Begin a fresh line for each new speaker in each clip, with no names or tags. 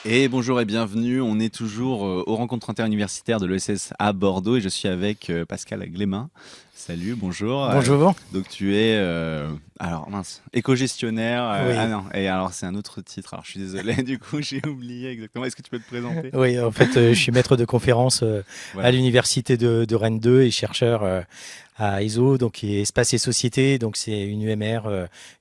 Et bonjour et bienvenue. On est toujours aux rencontres interuniversitaires de l'ESS à Bordeaux et je suis avec Pascal Glémin. Salut, bonjour.
Bonjour.
Donc tu es alors mince, éco-gestionnaire. Ah
Oui,
non, et alors c'est un autre titre. Alors je suis désolé, du coup j'ai oublié exactement. Est-ce que tu peux te présenter?
oui, en fait, je suis maître de conférence à
Voilà.
l'université de Rennes 2 et chercheur à ESO, donc qui est Espace et Société, donc c'est une UMR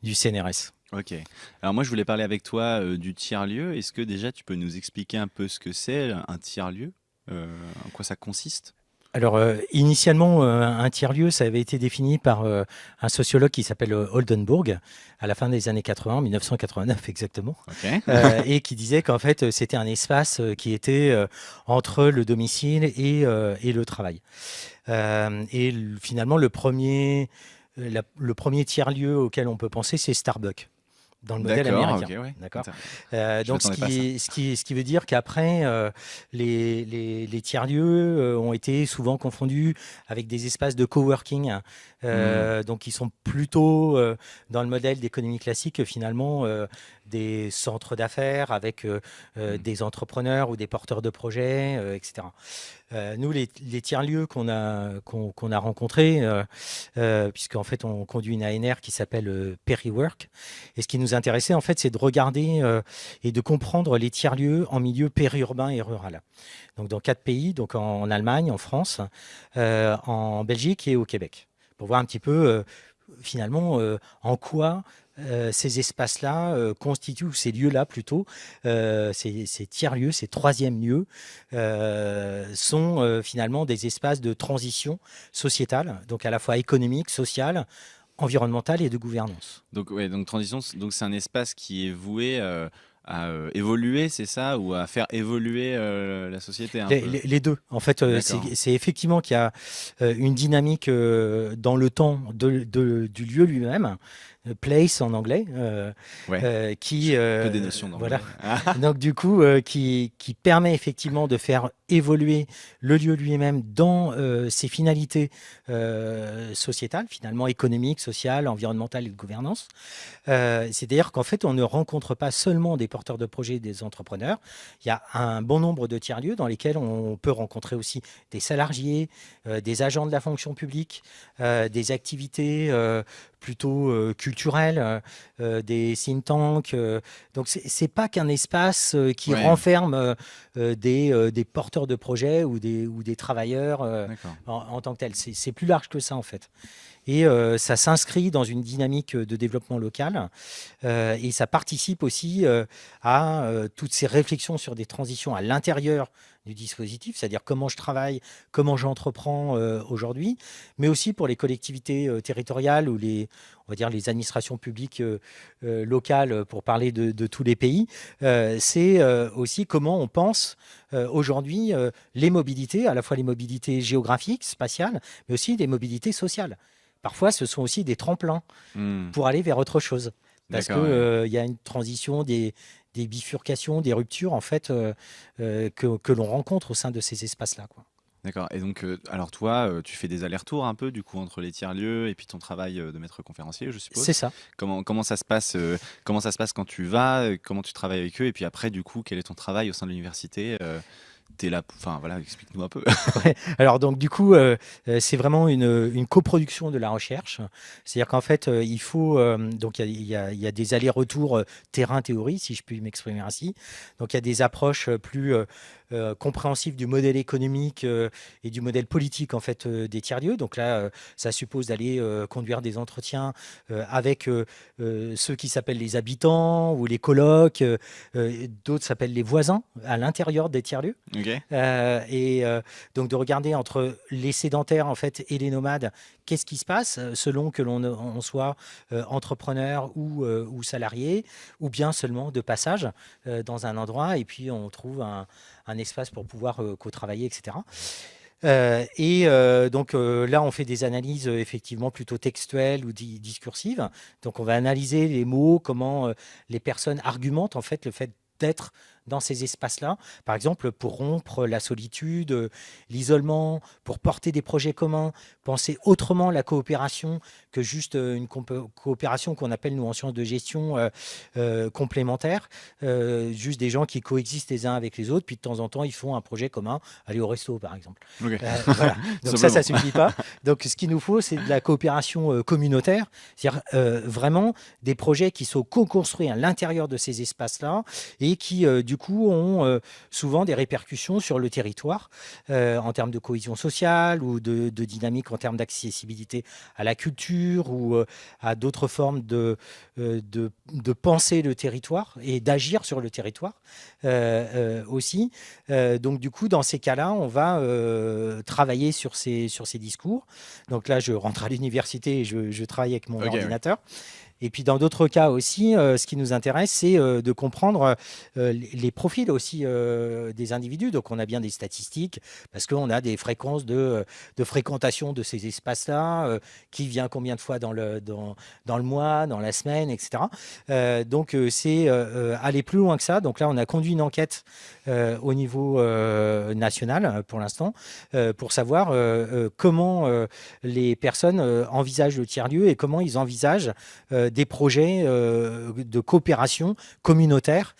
du CNRS.
Ok. Alors moi je voulais parler avec toi du tiers-lieu. Est-ce que déjà tu peux nous expliquer un peu ce que c'est un tiers-lieu? En quoi ça consiste?
Alors, initialement, un tiers-lieu, ça avait été défini par un sociologue qui s'appelle Oldenburg, à la fin des années 80, 1989 exactement,
Ok.
et qui disait qu'en fait, c'était un espace qui était entre le domicile et le travail. Finalement, le premier tiers-lieu auquel on peut penser, c'est Starbucks, dans le modèle
D'accord. Ok.
américain.
Ouais.
D'accord.
Je
Donc,
m'attendais pas à ça.
ce qui veut dire qu'après, les tiers-lieux ont été souvent confondus avec des espaces de coworking, hein,
Hmm.
donc qui sont plutôt dans le modèle d'économie classique, finalement, des centres d'affaires avec
Hmm.
des entrepreneurs ou des porteurs de projets, etc. Nous, les tiers-lieux qu'on a rencontrés, puisqu'en fait, on conduit une ANR qui s'appelle Periwork. Et ce qui nous intéressait, en fait, c'est de regarder et de comprendre les tiers-lieux en milieu périurbain et rural. Donc, dans 4 pays, donc en Allemagne, en France, en Belgique et au Québec, pour voir un petit peu, finalement, en quoi ces espaces-là constituent, ou ces lieux-là plutôt, ces tiers-lieux, ces troisièmes lieux, sont finalement des espaces de transition sociétale, donc à la fois économique, sociale, environnementale et de gouvernance.
Donc, ouais, donc transition, donc c'est un espace qui est voué à évoluer, c'est ça, ou à faire évoluer la société un peu.
Les deux. En fait,
D'accord.
c'est effectivement qu'il y a une dynamique dans le temps du lieu lui-même, place en anglais,
Ouais.
qui,
Que des notions
voilà.
d'anglais.
Donc du coup, qui permet effectivement de faire évoluer le lieu lui-même dans ses finalités sociétales, finalement économiques, sociales, environnementales et de gouvernance. C'est-à-dire qu'en fait, on ne rencontre pas seulement des porteurs de projets, des entrepreneurs. Il y a un bon nombre de tiers-lieux dans lesquels on peut rencontrer aussi des salariés, des agents de la fonction publique, des activités plutôt culturelles, des think tanks. Donc, c'est pas qu'un espace qui
Ouais,
renferme des porteurs de projets ou des travailleurs
d'accord.
en tant que tels. C'est plus large que ça, en fait. Et ça s'inscrit dans une dynamique de développement local et ça participe aussi à toutes ces réflexions sur des transitions à l'intérieur du dispositif, c'est-à-dire comment je travaille, comment j'entreprends aujourd'hui, mais aussi pour les collectivités territoriales ou on va dire les administrations publiques locales, pour parler de tous les pays. C'est aussi comment on pense aujourd'hui les mobilités, à la fois les mobilités géographiques, spatiales, mais aussi les mobilités sociales. Parfois, ce sont aussi des tremplins
Hmm.
pour aller vers autre chose. Parce que,
D'accord, ouais.
il y a une transition, des bifurcations, des ruptures en fait, que l'on rencontre au sein de ces espaces-là, quoi.
D'accord. Et donc, alors toi, tu fais des allers-retours un peu du coup entre les tiers-lieux et puis ton travail de maître conférencier, je
C'est
suppose.
ça.
Comment ça se passe, comment ça se passe quand tu vas, comment tu travailles avec eux et puis après du coup, quel est ton travail au sein de l'université? Tu là, enfin voilà, explique-nous un peu.
Ouais. Alors donc du coup, c'est vraiment une coproduction de la recherche. C'est-à-dire qu'en fait, il faut donc il y a des allers-retours terrain-théorie, si je puis m'exprimer ainsi. Donc il y a des approches plus compréhensives du modèle économique et du modèle politique en fait des tiers-lieux. Donc là, ça suppose d'aller conduire des entretiens avec ceux qui s'appellent les habitants ou les colocs. D'autres s'appellent les voisins à l'intérieur des tiers-lieux.
OK.
Donc de regarder entre les sédentaires en fait et les nomades, qu'est-ce qui se passe selon que on soit entrepreneur ou salarié, ou bien seulement de passage dans un endroit et puis on trouve un espace pour pouvoir co-travailler, etc. Donc là, on fait des analyses effectivement plutôt textuelles ou discursives. Donc on va analyser les mots, comment les personnes argumentent en fait le fait d'être dans ces espaces-là, par exemple pour rompre la solitude, l'isolement, pour porter des projets communs, penser autrement la coopération que juste une coopération qu'on appelle nous en sciences de gestion complémentaire, juste des gens qui coexistent les uns avec les autres, puis de temps en temps ils font un projet commun, aller au resto par exemple.
Ok.
Voilà. Donc ça suffit pas. Donc ce qu'il nous faut, c'est de la coopération communautaire, c'est-à-dire vraiment des projets qui sont co-construits à l'intérieur de ces espaces-là et qui du coup ont souvent des répercussions sur le territoire en termes de cohésion sociale ou de dynamique en termes d'accessibilité à la culture ou à d'autres formes de penser le territoire et d'agir sur le territoire aussi. Donc du coup, dans ces cas-là, on va travailler sur ces discours. Donc là, je rentre à l'université et je travaille avec mon ordinateur. Et puis dans d'autres cas aussi, ce qui nous intéresse, c'est de comprendre les profils aussi des individus. Donc on a bien des statistiques parce qu'on a des fréquences de fréquentation de ces espaces-là, qui vient combien de fois dans le mois, dans la semaine, etc. Donc c'est aller plus loin que ça. Donc là, on a conduit une enquête au niveau national pour l'instant pour savoir comment les personnes envisagent le tiers-lieu et comment ils envisagent des projets de coopération communautaire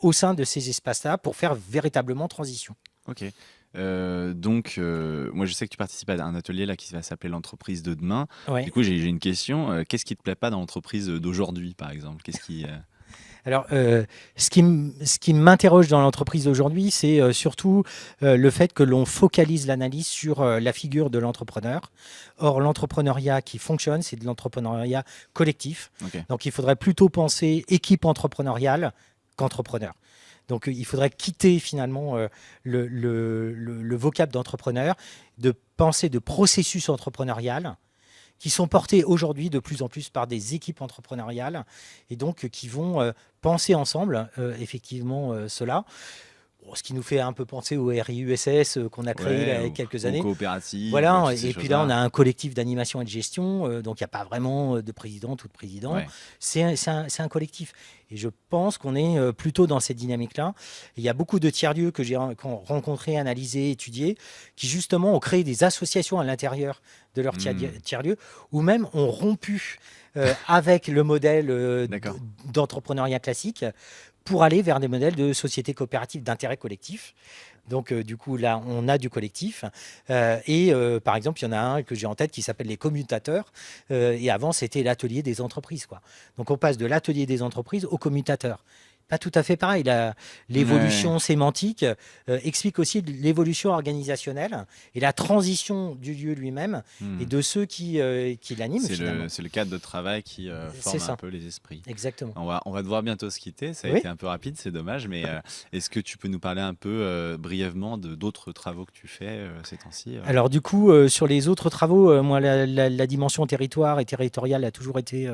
au sein de ces espaces-là pour faire véritablement transition.
Ok. Donc, moi, je sais que tu participes à un atelier là qui va s'appeler l'entreprise de demain.
Ouais.
Du coup, j'ai une question. Qu'est-ce qui te plaît pas dans l'entreprise d'aujourd'hui, par exemple? Qu'est-ce qui
Alors, ce qui m'interroge dans l'entreprise d'aujourd'hui, c'est surtout le fait que l'on focalise l'analyse sur la figure de l'entrepreneur. Or, l'entrepreneuriat qui fonctionne, c'est de l'entrepreneuriat collectif.
Ok.
Donc, il faudrait plutôt penser équipe entrepreneuriale qu'entrepreneur. Donc, il faudrait quitter finalement le vocable d'entrepreneur, de penser de processus entrepreneurial qui sont portés aujourd'hui de plus en plus par des équipes entrepreneuriales et donc qui vont penser ensemble effectivement cela. Bon, ce qui nous fait un peu penser au RIUSS qu'on a créé il y a quelques années.
Coopérative.
Voilà, et puis là, on a un collectif d'animation et de gestion, donc il n'y a pas vraiment de présidente ou de président.
Ouais.
C'est un collectif. Et je pense qu'on est plutôt dans cette dynamique-là. Il y a beaucoup de tiers-lieux que j'ai rencontrés, analysés, étudiés, qui justement ont créé des associations à l'intérieur de leur tiers-lieux, ou même ont rompu avec le modèle d'entrepreneuriat classique pour aller vers des modèles de société coopérative d'intérêt collectif. Donc, du coup, là, on a du collectif. Par exemple, il y en a un que j'ai en tête qui s'appelle les commutateurs. Et avant, c'était l'atelier des entreprises, quoi. Donc, on passe de l'atelier des entreprises aux commutateurs. Pas tout à fait pareil. L'évolution sémantique explique aussi l'évolution organisationnelle et la transition du lieu lui-même et de ceux qui l'animent.
C'est le cadre de travail qui forme un peu les esprits.
Exactement.
On va devoir bientôt se quitter. Ça a été un peu rapide, c'est dommage. Mais est-ce que tu peux nous parler un peu brièvement d'autres travaux que tu fais ces temps-ci
Alors du coup, sur les autres travaux, moi, la dimension territoire et territoriale a toujours été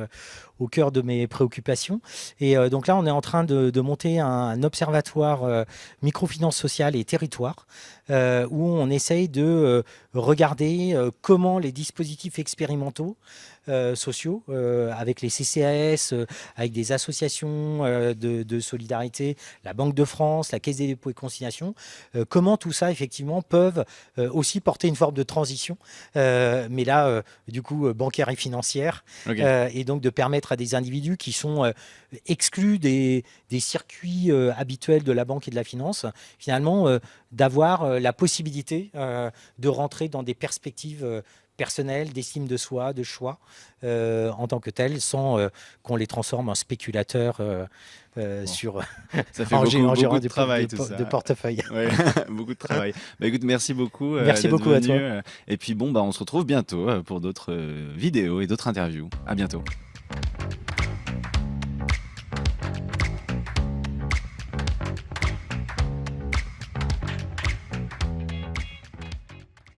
au cœur de mes préoccupations. Et donc là, on est en train de monter un observatoire microfinance sociale et territoire où on essaye de regarder comment les dispositifs expérimentaux sociaux avec les CCAS, avec des associations de solidarité, la Banque de France, la Caisse des dépôts et consignations, comment tout ça effectivement peuvent aussi porter une forme de transition, mais là du coup bancaire et financière, et donc de permettre à des individus qui sont exclus des circuits habituels de la banque et de la finance, finalement d'avoir la possibilité de rentrer dans des perspectives personnelles, d'estime de soi, de choix en tant que tels, sans qu'on les transforme en spéculateurs sur
ça fait beaucoup de travail
de portefeuille.
Ouais, beaucoup de travail. Bah, écoute, merci beaucoup.
Merci beaucoup à toi.
Et puis bon, on se retrouve bientôt pour d'autres vidéos et d'autres interviews. À bientôt.